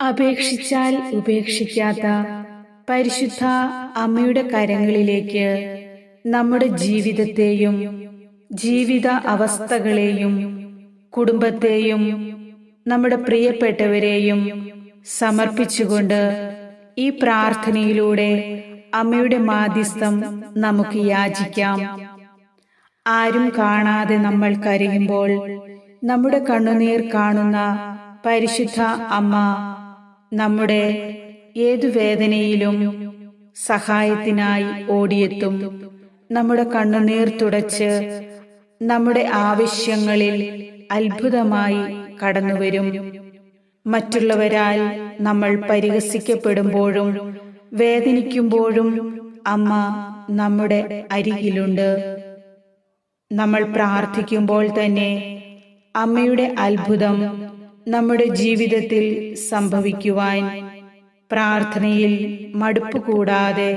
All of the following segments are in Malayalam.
അപേക്ഷിച്ചാൽ ഉപേക്ഷിക്കാത്ത പരിശുദ്ധ അമ്മയുടെ കരങ്ങളിലേക്ക് നമ്മുടെ ജീവിതത്തെയും ജീവിത അവസ്ഥകളെയും കുടുംബത്തെയും നമ്മുടെ പ്രിയപ്പെട്ടവരെയും സമർപ്പിച്ചുകൊണ്ട് ഈ പ്രാർത്ഥനയിലൂടെ അമ്മയുടെ മാധ്യസ്ഥം നമുക്ക് യാചിക്കാം. ആരും കാണാതെ നമ്മൾ കരയുമ്പോൾ നമ്മുടെ കണ്ണുനീർ കാണുന്ന പരിശുദ്ധ അമ്മ നമ്മുടെ ഏതു വേദനയിലും സഹായത്തിനായി ഓടിയെത്തും. നമ്മുടെ കണ്ണുനീർ തുടച്ച് നമ്മുടെ ആവശ്യങ്ങളിൽ അത്ഭുതമായി കടന്നുവരും. മറ്റുള്ളവരാൽ നമ്മൾ പരിഹസിക്കപ്പെടുമ്പോഴും വേദനിക്കുമ്പോഴും അമ്മ നമ്മുടെ അരികിലുണ്ട്. നമ്മൾ പ്രാർത്ഥിക്കുമ്പോൾ തന്നെ അമ്മയുടെ അത്ഭുതം നമ്മുടെ ജീവിതത്തിൽ സംഭവിക്കുവാൻ പ്രാർത്ഥനയിൽ മടുപ്പ് കൂടാതെ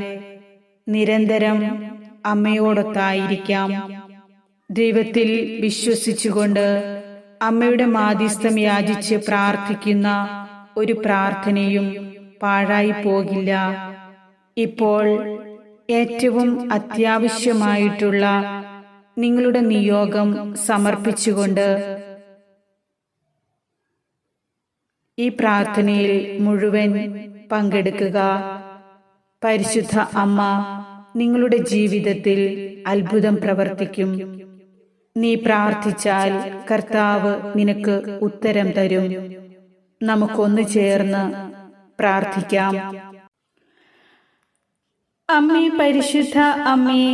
നിരന്തരം അമ്മയോടൊത്തായിരിക്കാം. ദൈവത്തിൽ വിശ്വസിച്ചുകൊണ്ട് അമ്മയുടെ മാധ്യസ്ഥം യാചിച്ച് പ്രാർത്ഥിക്കുന്ന ഒരു പ്രാർത്ഥനയും പാഴായി പോകില്ല. ഇപ്പോൾ ഏറ്റവും അത്യാവശ്യമായിട്ടുള്ള നിങ്ങളുടെ നിയോഗം സമർപ്പിച്ചുകൊണ്ട് ഈ പ്രാർത്ഥനയിൽ മുഴുവൻ പങ്കെടുക്കുക. പരിശുദ്ധ അമ്മ നിങ്ങളുടെ ജീവിതത്തിൽ അത്ഭുതം പ്രവർത്തിക്കും. നീ പ്രാർത്ഥിച്ചാൽ കർത്താവ് നിനക്ക് ഉത്തരം തരും. നമുക്കൊന്നു ചേർന്ന് പ്രാർത്ഥിക്കാം. അമ്മേ, പരിശുദ്ധ അമ്മേ,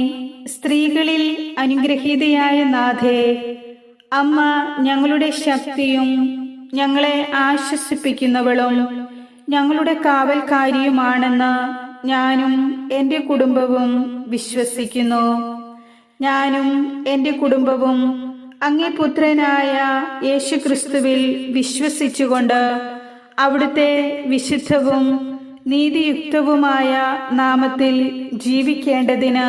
സ്ത്രീകളിൽ അനുഗ്രഹീതയായ നാഥേ, അമ്മ ഞങ്ങളുടെ ശക്തിയും ഞങ്ങളെ ആശ്വസിപ്പിക്കുന്നവളും ഞങ്ങളുടെ കാവൽക്കാരിയുമാണെന്ന് ഞാനും എൻ്റെ കുടുംബവും വിശ്വസിക്കുന്നു. ഞാനും എൻ്റെ കുടുംബവും അങ്ങേ പുത്രനായ യേശുക്രിസ്തുവിൽ വിശ്വസിച്ചുകൊണ്ട് അവിടുത്തെ വിശുദ്ധവും നീതിയുക്തവുമായ നാമത്തിൽ ജീവിക്കേണ്ടതിന്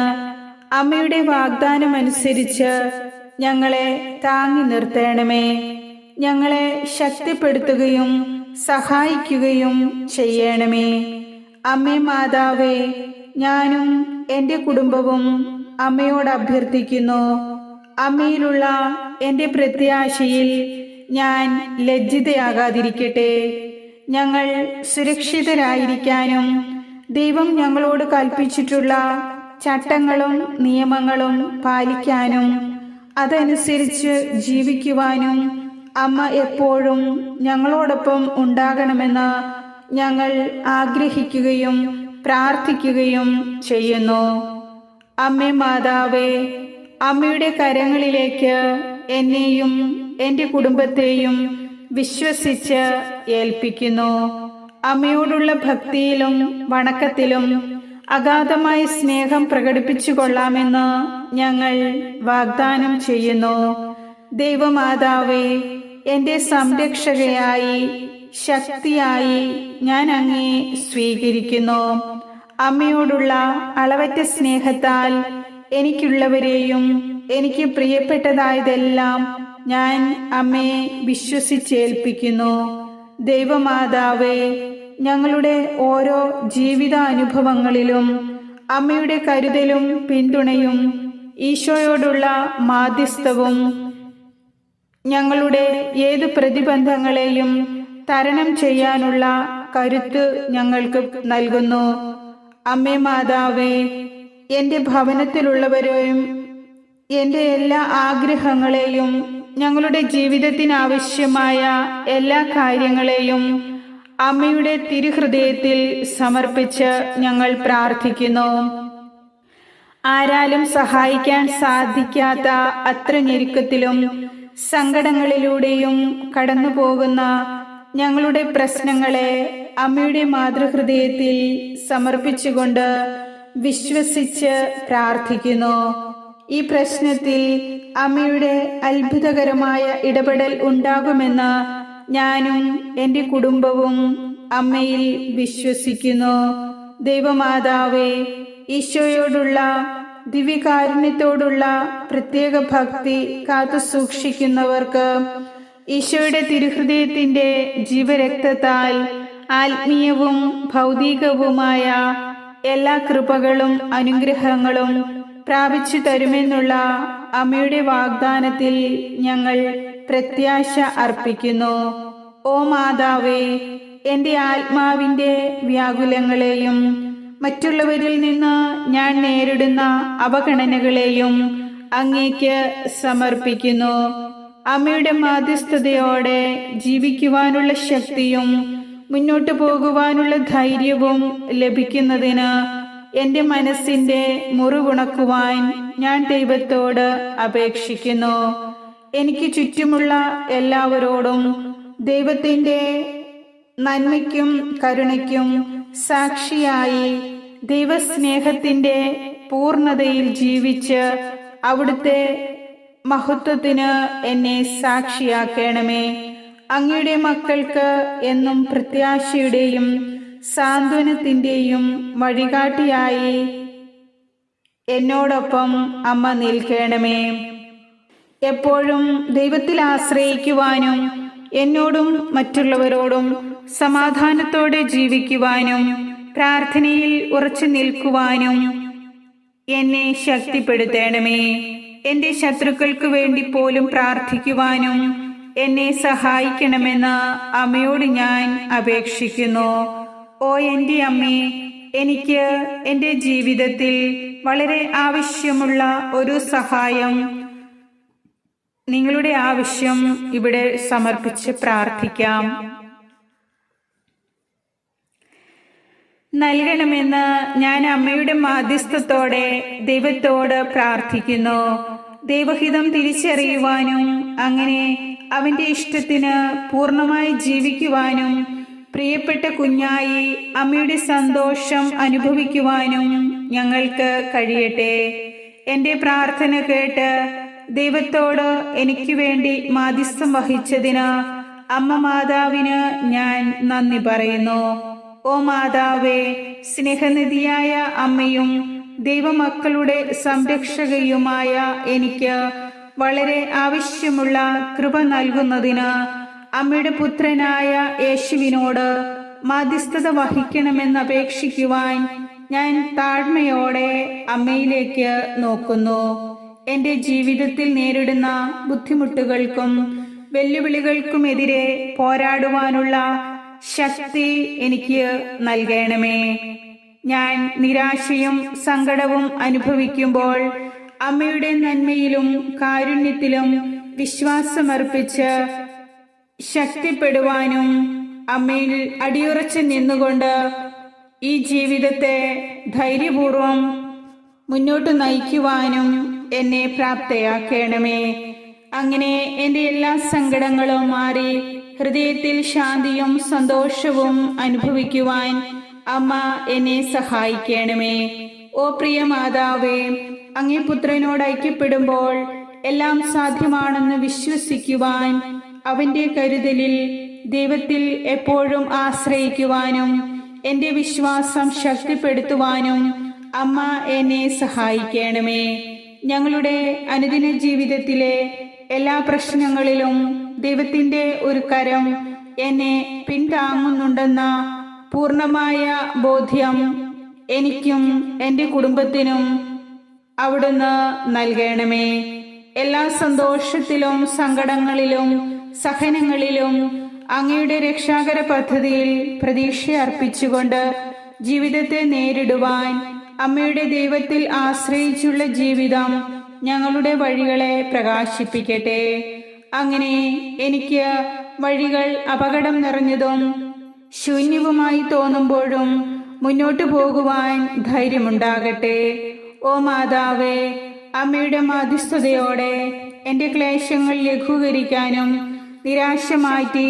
അമ്മയുടെ വാഗ്ദാനമനുസരിച്ച് ഞങ്ങളെ താങ്ങി നിർത്തണമേ. ഞങ്ങളെ ശക്തിപ്പെടുത്തുകയും സഹായിക്കുകയും ചെയ്യണമേ. അമ്മേ മാതാവേ, ഞാനും എൻ്റെ കുടുംബവും അമ്മയോട് അഭ്യർത്ഥിക്കുന്നു. അമ്മയിലുള്ള എൻ്റെ പ്രത്യാശയിൽ ഞാൻ ലജ്ജിതയാകാതിരിക്കട്ടെ. ഞങ്ങൾ സുരക്ഷിതരായിരിക്കാനും ദൈവം ഞങ്ങളോട് കൽപ്പിച്ചിട്ടുള്ള ചട്ടങ്ങളും നിയമങ്ങളും പാലിക്കാനും അതനുസരിച്ച് ജീവിക്കുവാനും അമ്മ എപ്പോഴും ഞങ്ങളോടൊപ്പം ഉണ്ടാകണമെന്ന് ഞങ്ങൾ ആഗ്രഹിക്കുകയും പ്രാർത്ഥിക്കുകയും ചെയ്യുന്നു. അമ്മേ മാതാവേ, അമ്മയുടെ കരങ്ങളിലേക്ക് എന്നെയും എൻ്റെ കുടുംബത്തെയും വിശ്വസിച്ച് ഏൽപ്പിക്കുന്നു. അമ്മയോടുള്ള ഭക്തിയിലും വണക്കത്തിലും അഗാധമായ സ്നേഹം പ്രകടിപ്പിച്ചു കൊള്ളാമെന്ന് ഞങ്ങൾ വാഗ്ദാനം ചെയ്യുന്നു. ദൈവമാതാവേ, എൻ്റെ സംരക്ഷകയായി ശക്തിയായി ഞാൻ അങ്ങേ സ്വീകരിക്കുന്നു. അമ്മയോടുള്ള അളവറ്റ സ്നേഹത്താൽ എനിക്കുള്ളവരെയും എനിക്ക് പ്രിയപ്പെട്ടതായതെല്ലാം ഞാൻ അമ്മയെ വിശ്വസിച്ചേൽപ്പിക്കുന്നു. ദൈവമാതാവേ, ഞങ്ങളുടെ ഓരോ ജീവിതാനുഭവങ്ങളിലും അമ്മയുടെ കരുതലും പിന്തുണയും ഈശോയോടുള്ള മാധ്യസ്ഥവും ഞങ്ങളുടെ ഏത് പ്രതിബന്ധങ്ങളെയും തരണം ചെയ്യാനുള്ള കരുത്ത് ഞങ്ങൾക്ക് നൽകുന്നു. അമ്മേ മാതാവേ, എൻ്റെ ഭവനത്തിലുള്ളവരെയും എൻ്റെ എല്ലാ ആഗ്രഹങ്ങളെയും ഞങ്ങളുടെ ജീവിതത്തിനാവശ്യമായ എല്ലാ കാര്യങ്ങളെയും അമ്മയുടെ തിരുഹൃദയത്തിൽ സമർപ്പിച്ച് ഞങ്ങൾ പ്രാർത്ഥിക്കുന്നു. ആരാലും സഹായിക്കാൻ സാധിക്കാത്ത അത്ര ഞെരുക്കത്തിലും സങ്കടങ്ങളിലൂടെയും കടന്നു പോകുന്ന ഞങ്ങളുടെ പ്രശ്നങ്ങളെ അമ്മയുടെ മാതൃഹൃദയത്തിൽ സമർപ്പിച്ചുകൊണ്ട് വിശ്വസിച്ച് പ്രാർത്ഥിക്കുന്നു. ഈ പ്രശ്നത്തിൽ അമ്മയുടെ അത്ഭുതകരമായ ഇടപെടൽ ഉണ്ടാകുമെന്ന് ഞാനും എൻ്റെ കുടുംബവും അമ്മയിൽ വിശ്വസിക്കുന്നു. ദൈവമാതാവേ, ഈശോയോടുള്ള ദിവ്യകാരുണ്യത്തോടുള്ള പ്രത്യേക ഭക്തി കാത്തു സൂക്ഷിക്കുന്നവർക്ക് ഈശോയുടെ തിരുഹൃദയത്തിന്റെ ജീവരക്തത്താൽ ആത്മീയവും ഭൗതികവുമായ എല്ലാ കൃപകളും അനുഗ്രഹങ്ങളും പ്രാപിച്ചു തരുമെന്നുള്ള അമ്മയുടെ വാഗ്ദാനത്തിൽ ഞങ്ങൾ പ്രത്യാശ അർപ്പിക്കുന്നു. ഓ മാതാവേ, എൻ്റെ ആത്മാവിൻ്റെ വ്യാകുലങ്ങളെയും മറ്റുള്ളവരിൽ നിന്ന് ഞാൻ നേരിടുന്ന അവഗണനകളെയും അങ്ങേക്ക് സമർപ്പിക്കുന്നു. അമ്മയുടെ മാധ്യസ്ഥതയോടെ ജീവിക്കുവാനുള്ള ശക്തിയും മുന്നോട്ടു പോകുവാനുള്ള ധൈര്യവും ലഭിക്കുന്നതിന് എൻ്റെ മനസ്സിൻ്റെ മുറിവുണക്കുവാൻ ഞാൻ ദൈവത്തോട് അപേക്ഷിക്കുന്നു. എനിക്ക് ചുറ്റുമുള്ള എല്ലാവരോടും ദൈവത്തിൻ്റെ നന്മയ്ക്കും കരുണയ്ക്കും സാക്ഷിയായി ദൈവസ്നേഹത്തിൻ്റെ പൂർണ്ണതയിൽ ജീവിച്ച് അവിടുത്തെ മഹത്വത്തിന് എന്നെ സാക്ഷിയാക്കണമേ. അങ്ങയുടെ മക്കൾക്ക് എന്നും പ്രത്യാശയുടെയും സാന്ത്വനത്തിൻ്റെയും വഴികാട്ടിയായി എന്നോടൊപ്പം അമ്മ നിൽക്കണമേ. എപ്പോഴും ദൈവത്തിൽ ആശ്രയിക്കുവാനും എന്നോടും മറ്റുള്ളവരോടും സമാധാനത്തോടെ ജീവിക്കുവാനും പ്രാർത്ഥനയിൽ ഉറച്ചു നിൽക്കുവാനും എന്നെ ശക്തിപ്പെടുത്തണമേ. എൻ്റെ ശത്രുക്കൾക്ക് വേണ്ടി പോലും പ്രാർത്ഥിക്കുവാനും എന്നെ സഹായിക്കണമെന്ന് അമ്മയോട് ഞാൻ അപേക്ഷിക്കുന്നു. ഓ എൻ്റെ അമ്മേ, എനിക്ക് എൻ്റെ ജീവിതത്തിൽ വളരെ ആവശ്യമുള്ള ഒരു സഹായം, നിങ്ങളുടെ ആവശ്യം ഇവിടെ സമർപ്പിച്ച് പ്രാർത്ഥിക്കാം. നൽകണമെന്ന് ഞാൻ അമ്മയുടെ മാധ്യസ്ഥത്തോടെ ദൈവത്തോട് പ്രാർത്ഥിക്കുന്നു. ദൈവഹിതം തിരിച്ചറിയുവാനും അങ്ങനെ അവൻ്റെ ഇഷ്ടത്തിന് പൂർണ്ണമായി ജീവിക്കുവാനും പ്രിയപ്പെട്ട കുഞ്ഞായി അമ്മയുടെ സന്തോഷം അനുഭവിക്കുവാനും ഞങ്ങൾക്ക് കഴിയട്ടെ. എൻ്റെ പ്രാർത്ഥന കേട്ട് ദൈവത്തോട് എനിക്ക് വേണ്ടി മാധ്യസ്ഥം വഹിച്ചതിന് അമ്മ മാതാവിന് ഞാൻ നന്ദി പറയുന്നു. ഓ മാതാവേ, സ്നേഹനിധിയായ അമ്മയും ദൈവമക്കളുടെ സംരക്ഷകയുമായ എനിക്ക് വളരെ ആവശ്യമുള്ള കൃപ നൽകുന്നതിന് അമ്മയുടെ പുത്രനായ യേശുവിനോട് മാധ്യസ്ഥത വഹിക്കണമെന്ന് അപേക്ഷിക്കുവാൻ ഞാൻ താഴ്മയോടെ അമ്മയിലേക്ക് നോക്കുന്നു. എൻ്റെ ജീവിതത്തിൽ നേരിടുന്ന ബുദ്ധിമുട്ടുകൾക്കും വെല്ലുവിളികൾക്കുമെതിരെ പോരാടുവാനുള്ള ശക്തി എനിക്ക് നൽകണമേ. ഞാൻ നിരാശയും സങ്കടവും അനുഭവിക്കുമ്പോൾ അമ്മയുടെ നന്മയിലും കാരുണ്യത്തിലും വിശ്വാസമർപ്പിച്ച് ശക്തിപ്പെടുവാനും അമ്മയിൽ അടിയുറച്ച് നിന്നുകൊണ്ട് ഈ ജീവിതത്തെ ധൈര്യപൂർവം മുന്നോട്ട് നയിക്കുവാനും എന്നെ പ്രാപ്തയാക്കണമേ. അങ്ങനെ എൻ്റെ എല്ലാ സങ്കടങ്ങളും മാറി ഹൃദയത്തിൽ ശാന്തിയും സന്തോഷവും അനുഭവിക്കുവാൻ അമ്മ എന്നെ സഹായിക്കണമേ. ഓ പ്രിയ മാതാവേ, അങ്ങേ പുത്രനോട് ഐക്യപ്പെടുമ്പോൾ എല്ലാം സാധ്യമാണെന്ന് വിശ്വസിക്കുവാൻ, അവന്റെ കരുതലിൽ ദൈവത്തിൽ എപ്പോഴും ആശ്രയിക്കുവാനും എൻ്റെ വിശ്വാസം ശക്തിപ്പെടുത്തുവാനും അമ്മ എന്നെ സഹായിക്കണമേ. ഞങ്ങളുടെ അനുദിന ജീവിതത്തിലെ എല്ലാ പ്രശ്നങ്ങളിലും ദൈവത്തിൻ്റെ ഒരു കരം എന്നെ പിന്താങ്ങുന്നുണ്ടെന്ന പൂർണ്ണമായ ബോധ്യം എനിക്കും എൻ്റെ കുടുംബത്തിനും അവിടുന്ന് നൽകണമേ. എല്ലാ സന്തോഷത്തിലും സങ്കടങ്ങളിലും സഹനങ്ങളിലും അങ്ങയുടെ രക്ഷാകര പദ്ധതിയിൽ പ്രതീക്ഷ അർപ്പിച്ചുകൊണ്ട് ജീവിതത്തെ നേരിടുവാൻ അമ്മയുടെ ദൈവത്തിൽ ആശ്രയിച്ചുള്ള ജീവിതം ഞങ്ങളുടെ വഴികളെ പ്രകാശിപ്പിക്കട്ടെ. അങ്ങനെ എനിക്ക് വഴികൾ അപകടം നിറഞ്ഞതും ശൂന്യവുമായി തോന്നുമ്പോഴും മുന്നോട്ടു പോകുവാൻ ധൈര്യമുണ്ടാകട്ടെ. ഓ മാതാവേ, അമ്മയുടെ മാധ്യസ്ഥതയോടെ എൻ്റെ ക്ലേശങ്ങൾ ലഘൂകരിക്കാനും നിരാശ മാറ്റി